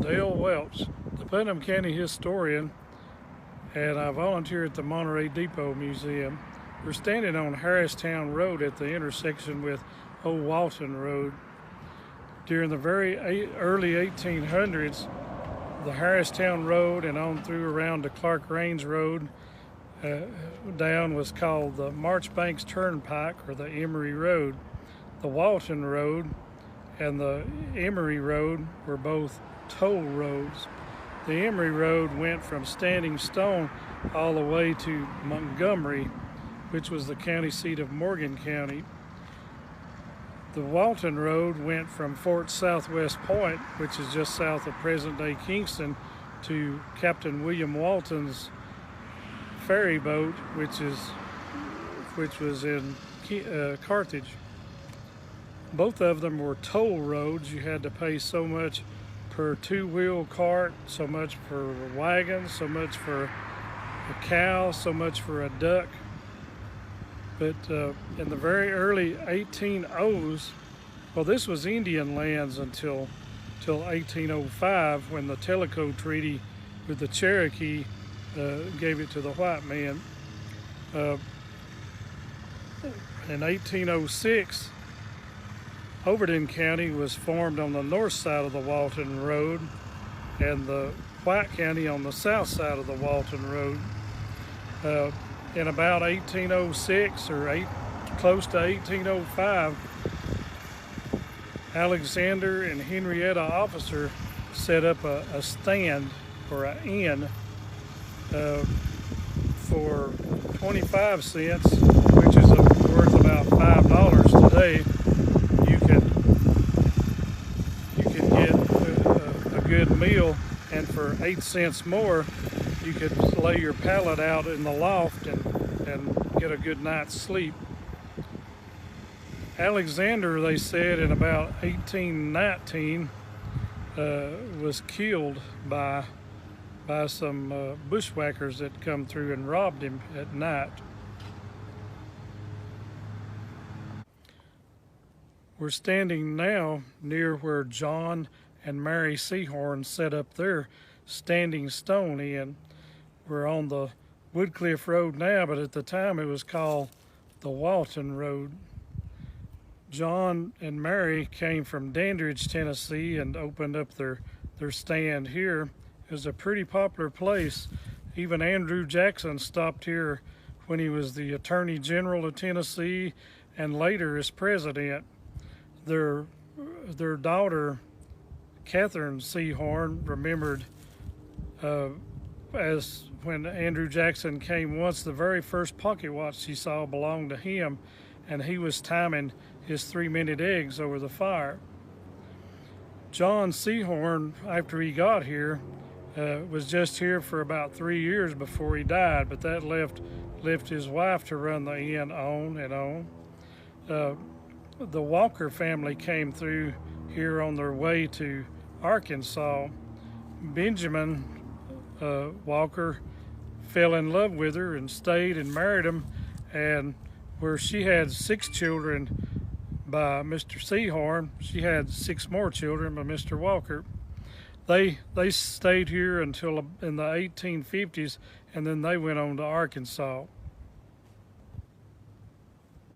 Dale Welch, the Putnam County historian, and I volunteer at the Monterey Depot Museum. We're standing on Harristown Road at the intersection with Old Walton Road. During the very early 1800s, the Harristown Road and on through around to Clark Range Road down was called the Marchbanks Turnpike, or the Emory Road. The Walton Road and the Emory Road were both toll roads. The Emory Road went from Standing Stone all the way to Montgomery, which was the county seat of Morgan County. The Walton Road went from Fort Southwest Point, which is just south of present-day Kingston, to Captain William Walton's ferry boat, which was in Carthage. Both of them were toll roads. You had to pay so much per two-wheel cart, so much for a wagon, so much for a cow, so much for a duck. But in the very early 1800s, well, this was Indian lands until 1805, when the Tellico Treaty with the Cherokee gave it to the white man. In 1806, Overton County was formed on the north side of the Walton Road, and the White County on the south side of the Walton Road. In about 1806 or close to 1805, Alexander and Henrietta Officer set up a stand, or an inn, for 25 cents, which is worth about $5 today. You could get a good meal, and for 8 cents more, you could lay your pallet out in the loft and get a good night's sleep. Alexander, they said, in about 1819, was killed by some bushwhackers that come through and robbed him at night. We're standing now near where John and Mary Seahorn set up their Standing Stone Inn. We're on the Woodcliff Road now, but at the time it was called the Walton Road. John and Mary came from Dandridge, Tennessee, and opened up their stand here. It was a pretty popular place. Even Andrew Jackson stopped here when he was the Attorney General of Tennessee, and later as president. Their daughter, Catherine Seahorn, remembered as when Andrew Jackson came once, the very first pocket watch she saw belonged to him, and he was timing his 3-minute eggs over the fire. John Seahorn, after he got here, was just here for about 3 years before he died, but that left his wife to run the inn on and on. The Walker family came through here on their way to Arkansas. Benjamin Walker fell in love with her and stayed and married him, and where she had 6 children by Mr. Seahorn, she had 6 more children by Mr. Walker. They stayed here until in the 1850s, and then they went on to Arkansas.